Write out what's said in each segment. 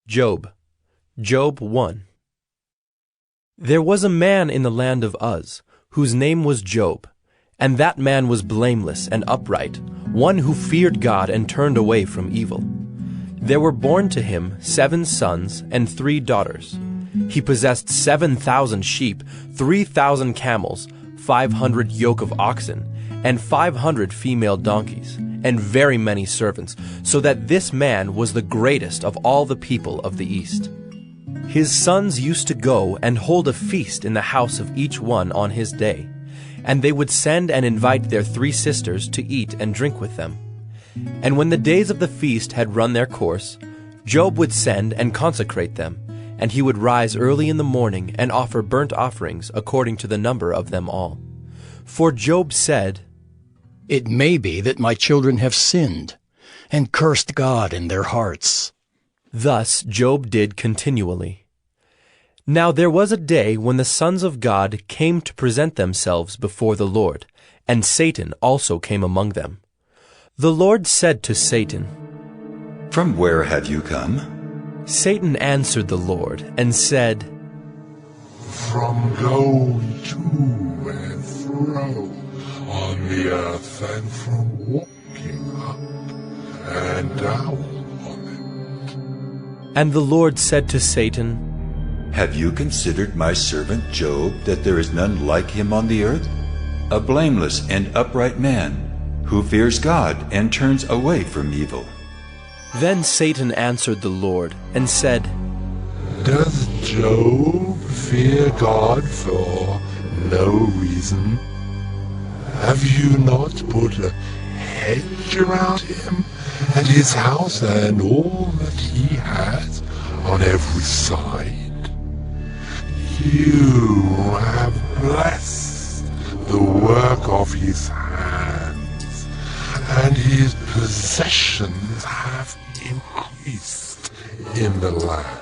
Job 1. There was a man in the land of Uz, whose name was Job, and that man was blameless and upright, one who feared God and turned away from evil. There were born to him 7 sons and 3 daughters. He possessed 7,000 sheep, 3,000 camels, 500 yoke of oxen, and 500 female donkeys, and very many servants, so that this man was the greatest of all the people of the East. His sons used to go and hold a feast in the house of each one on his day, and they would send and invite their 3 sisters to eat and drink with them. And when the days of the feast had run their course, Job would send and consecrate them, and he would rise early in the morning and offer burnt offerings according to the number of them all. For Job said, "It may be that my children have sinned, and cursed God in their hearts." Thus Job did continually. Now there was a day when the sons of God came to present themselves before the Lord, and Satan also came among them. The Lord said to Satan, "From where have you come?" Satan answered the Lord and said, "From going to and fro on the earth, and from walking up and down on it." And the Lord said to Satan, "Have you considered my servant Job, that there is none like him on the earth? A blameless and upright man, who fears God and turns away from evil." Then Satan answered the Lord and said, "Does Job fear God for no reason? Have you not put a hedge around him and his house and all that he has on every side? You have blessed the work of his hands, and his possessions have increased in the land.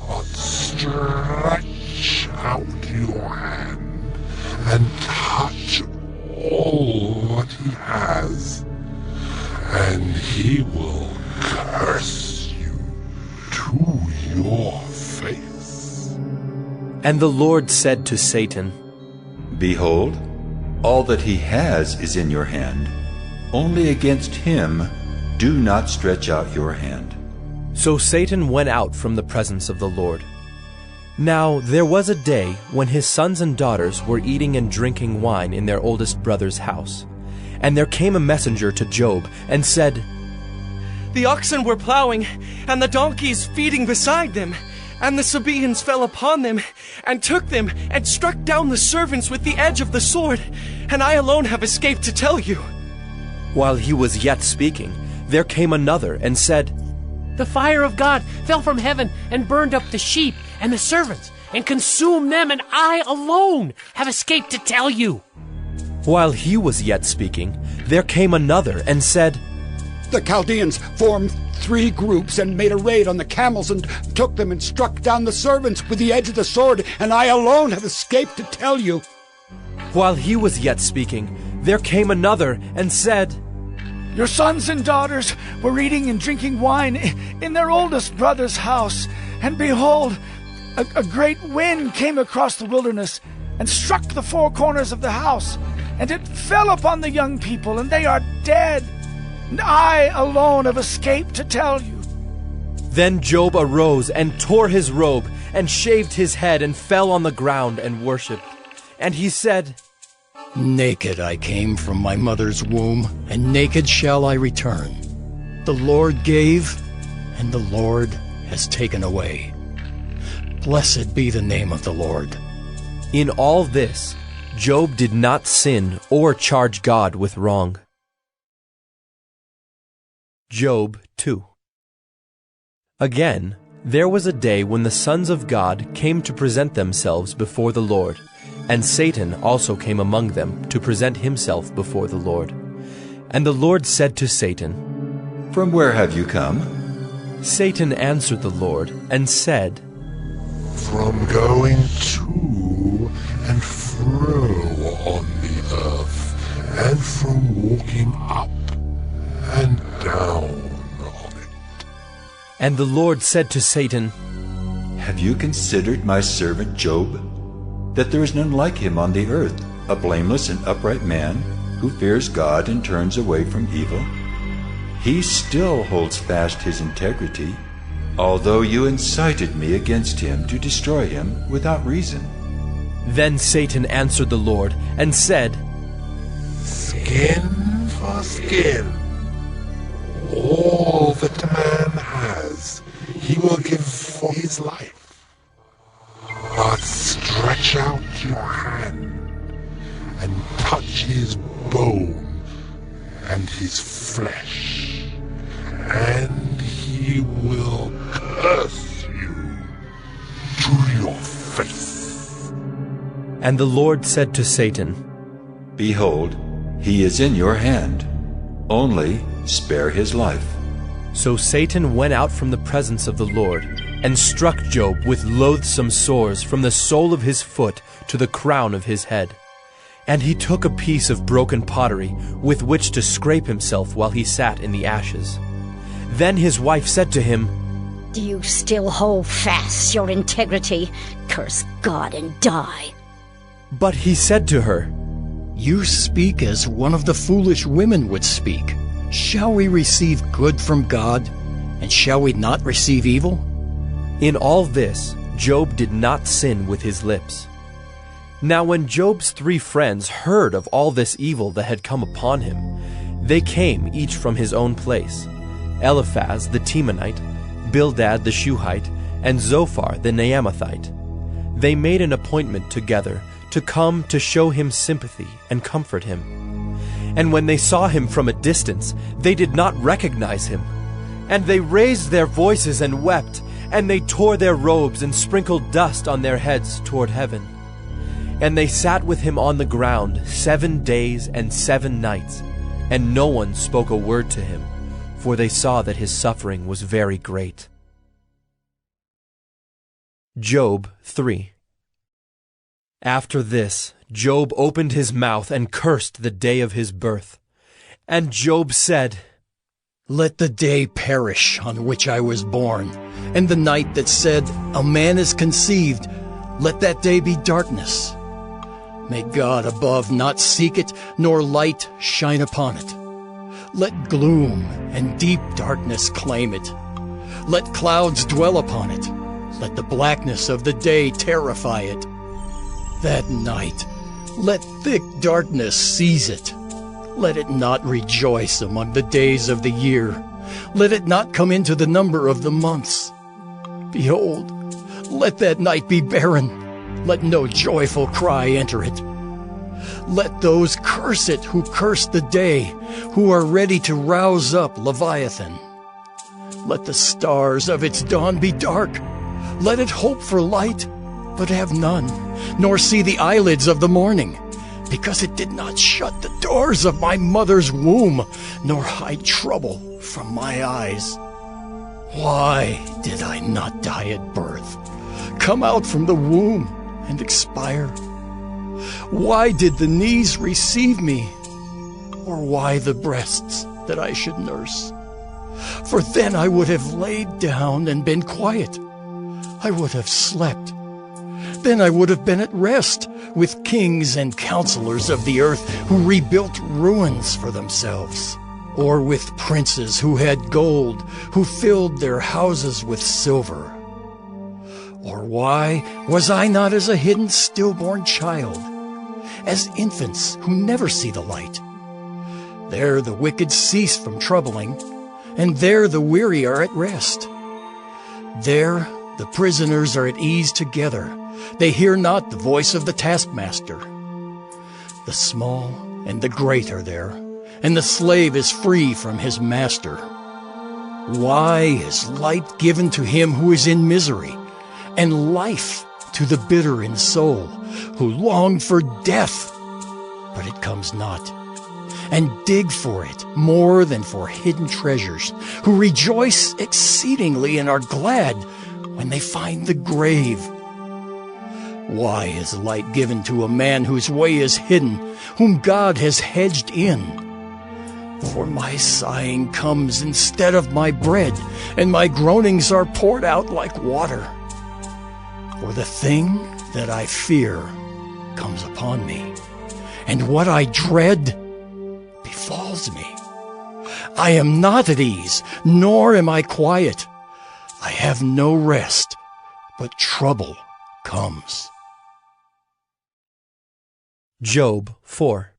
But stretch out your hand and touch all that he has, and he will curse you to your face." And the Lord said to Satan, "Behold, all that he has is in your hand. Only against him do not stretch out your hand." So Satan went out from the presence of the Lord. Now there was a day when his sons and daughters were eating and drinking wine in their oldest brother's house. And there came a messenger to Job and said, "The oxen were plowing, and the donkeys feeding beside them, and the Sabaeans fell upon them, and took them, and struck down the servants with the edge of the sword, and I alone have escaped to tell you." While he was yet speaking, there came another and said, "The fire of God fell from heaven and burned up the sheep and the servants and consumed them, and I alone have escaped to tell you." While he was yet speaking, there came another and said, "The Chaldeans formed 3 groups and made a raid on the camels and took them and struck down the servants with the edge of the sword, and I alone have escaped to tell you." While he was yet speaking, there came another and said, "Your sons and daughters were eating and drinking wine in their oldest brother's house, and behold, a great wind came across the wilderness and struck the 4 corners of the house, and it fell upon the young people, and they are dead, and I alone have escaped to tell you." Then Job arose and tore his robe and shaved his head and fell on the ground and worshipped. And he said, "Naked I came from my mother's womb, and naked shall I return. The Lord gave, and the Lord has taken away. Blessed be the name of the Lord." In all this, Job did not sin or charge God with wrong. Job 2. Again, there was a day when the sons of God came to present themselves before the Lord, and Satan also came among them to present himself before the Lord. And the Lord said to Satan, "From where have you come?" Satan answered the Lord and said, "From going to and fro on the earth, and from walking up and down on it." And the Lord said to Satan, Have you considered my servant Job? That there is none like him on the earth, a blameless and upright man, who fears God and turns away from evil? He still holds fast his integrity, although you incited me against him to destroy him without reason. Then Satan answered the Lord and said, Skin for skin. All that a man has, he will give for his life. But stretch out your hand and touch his bone and his flesh, and he will curse you to your face. And the Lord said to Satan, Behold, he is in your hand. Only spare his life. So Satan went out from the presence of the Lord, and struck Job with loathsome sores from the sole of his foot to the crown of his head. And he took a piece of broken pottery with which to scrape himself while he sat in the ashes. Then his wife said to him, Do you still hold fast your integrity? Curse God and die. But he said to her, You speak as one of the foolish women would speak. Shall we receive good from God, and shall we not receive evil? In all this, Job did not sin with his lips. Now when Job's 3 friends heard of all this evil that had come upon him, they came each from his own place: Eliphaz the Temanite, Bildad the Shuhite, and Zophar the Naamathite. They made an appointment together to come to show him sympathy and comfort him. And when they saw him from a distance, they did not recognize him. And they raised their voices and wept, and they tore their robes and sprinkled dust on their heads toward heaven. And they sat with him on the ground 7 days and 7 nights, and no one spoke a word to him, for they saw that his suffering was very great. Job 3. After this, Job opened his mouth and cursed the day of his birth. And Job said, Let the day perish on which I was born, and the night that said, A man is conceived, let that day be darkness. May God above not seek it, nor light shine upon it. Let gloom and deep darkness claim it. Let clouds dwell upon it. Let the blackness of the day terrify it. That night, let thick darkness seize it. Let it not rejoice among the days of the year. Let it not come into the number of the months. Behold, let that night be barren. Let no joyful cry enter it. Let those curse it who curse the day, who are ready to rouse up Leviathan. Let the stars of its dawn be dark. Let it hope for light, but have none, nor see the eyelids of the morning, because it did not shut the doors of my mother's womb, nor hide trouble from my eyes. Why did I not die at birth, come out from the womb and expire? Why did the knees receive me, or why the breasts that I should nurse? For then I would have laid down and been quiet. I would have slept. Then I would have been at rest with kings and counselors of the earth who rebuilt ruins for themselves, or with princes who had gold, who filled their houses with silver. Or why was I not as a hidden stillborn child, as infants who never see the light? There the wicked cease from troubling, and there the weary are at rest. There the prisoners are at ease together. They hear not the voice of the taskmaster. The small and the great are there, and the slave is free from his master. Why is light given to him who is in misery, and life to the bitter in soul, who long for death, but it comes not, and dig for it more than for hidden treasures, who rejoice exceedingly and are glad when they find the grave? Why is light given to a man whose way is hidden, whom God has hedged in? For my sighing comes instead of my bread, and my groanings are poured out like water. For the thing that I fear comes upon me, and what I dread befalls me. I am not at ease, nor am I quiet. I have no rest, but trouble comes. Job 4.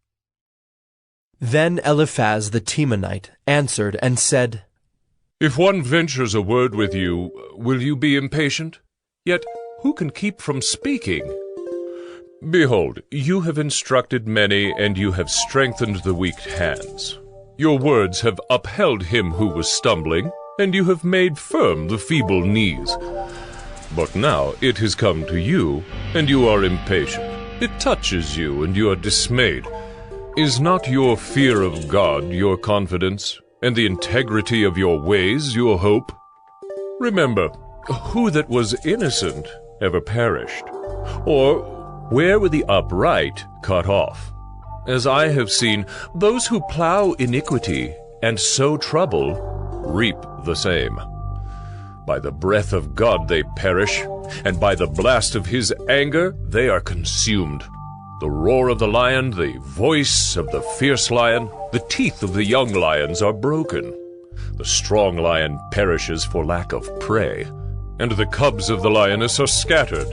Then Eliphaz the Temanite answered and said, If one ventures a word with you, will you be impatient? Yet who can keep from speaking? Behold, you have instructed many, and you have strengthened the weak hands. Your words have upheld him who was stumbling, and you have made firm the feeble knees. But now it has come to you, and you are impatient. It touches you, and you are dismayed. Is not your fear of God your confidence, and the integrity of your ways your hope? Remember, who that was innocent ever perished? Or where were the upright cut off? As I have seen, those who plow iniquity and sow trouble reap the same. By the breath of God they perish, and by the blast of his anger they are consumed. The roar of the lion, the voice of the fierce lion, the teeth of the young lions are broken. The strong lion perishes for lack of prey, and the cubs of the lioness are scattered.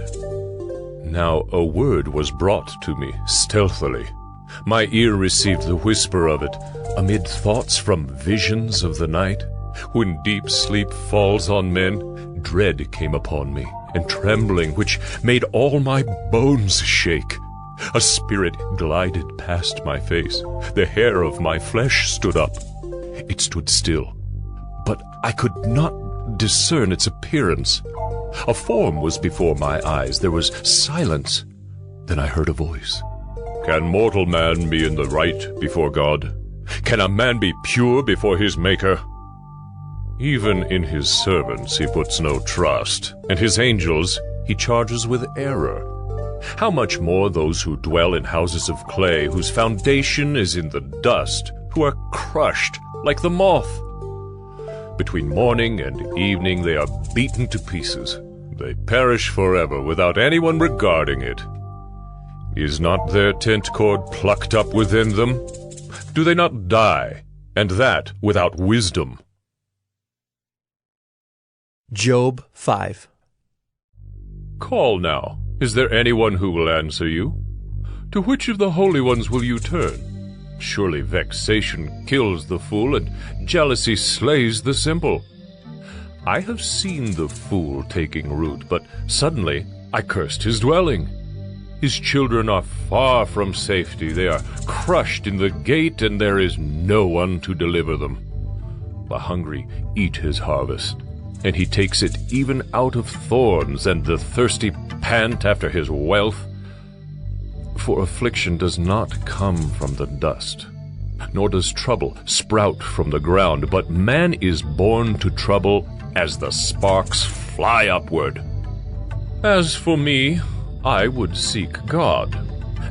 Now a word was brought to me stealthily. My ear received the whisper of it, amid thoughts from visions of the night. When deep sleep falls on men, dread came upon me, and trembling which made all my bones shake. A spirit glided past my face. The hair of my flesh stood up. It stood still, but I could not discern its appearance. A form was before my eyes. There was silence. Then I heard a voice. Can mortal man be in the right before God? Can a man be pure before his Maker? Even in his servants he puts no trust, and his angels he charges with error. How much more those who dwell in houses of clay, whose foundation is in the dust, who are crushed like the moth. Between morning and evening they are beaten to pieces. They perish forever without anyone regarding it. Is not their tent cord plucked up within them? Do they not die, and that without wisdom? Job 5. Call now. Is there anyone who will answer you? To which of the holy ones will you turn? Surely vexation kills the fool, and jealousy slays the simple. I have seen the fool taking root, but suddenly I cursed his dwelling. His children are far from safety. They are crushed in the gate, and there is no one to deliver them. The hungry eat his harvest, and he takes it even out of thorns, and the thirsty pant after his wealth. For affliction does not come from the dust, nor does trouble sprout from the ground, but man is born to trouble as the sparks fly upward. As for me, I would seek God,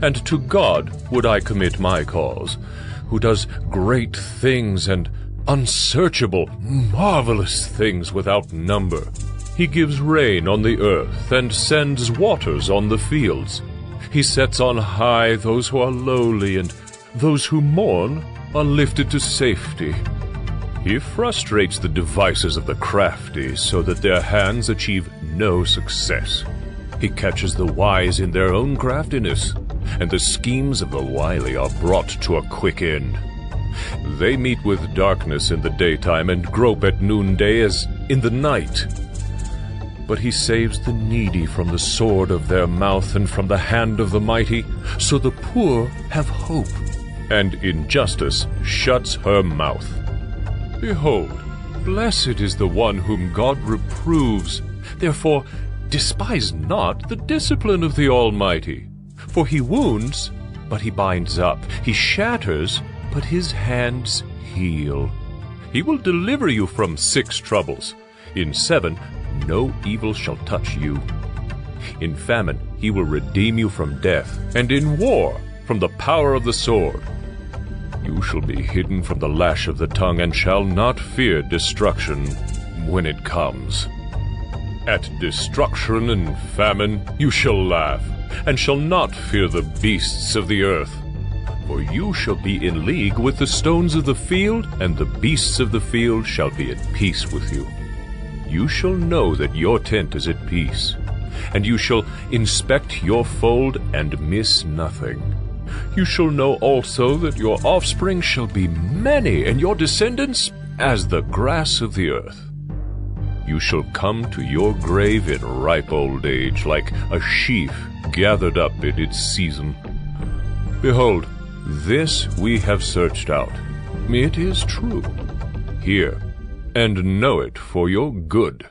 and to God would I commit my cause, who does great things and unsearchable, marvelous things without number. He gives rain on the earth and sends waters on the fields. He sets on high those who are lowly, and those who mourn are lifted to safety. He frustrates the devices of the crafty so that their hands achieve no success. He catches the wise in their own craftiness, and the schemes of the wily are brought to a quick end. They meet with darkness in the daytime and grope at noonday as in the night. But he saves the needy from the sword of their mouth and from the hand of the mighty, so the poor have hope, and injustice shuts her mouth. Behold, blessed is the one whom God reproves. Therefore despise not the discipline of the Almighty. For he wounds, but he binds up. He shatters, but his hands heal. He will deliver you from 6 troubles. In 7, no evil shall touch you. In famine he will redeem you from death, and in war from the power of the sword. You shall be hidden from the lash of the tongue, and shall not fear destruction when it comes. At destruction and famine you shall laugh, and shall not fear the beasts of the earth. For you shall be in league with the stones of the field, and the beasts of the field shall be at peace with you. You shall know that your tent is at peace, and you shall inspect your fold and miss nothing. You shall know also that your offspring shall be many, and your descendants as the grass of the earth. You shall come to your grave in ripe old age, like a sheaf gathered up in its season. Behold, this we have searched out. It is true. Hear, and know it for your good.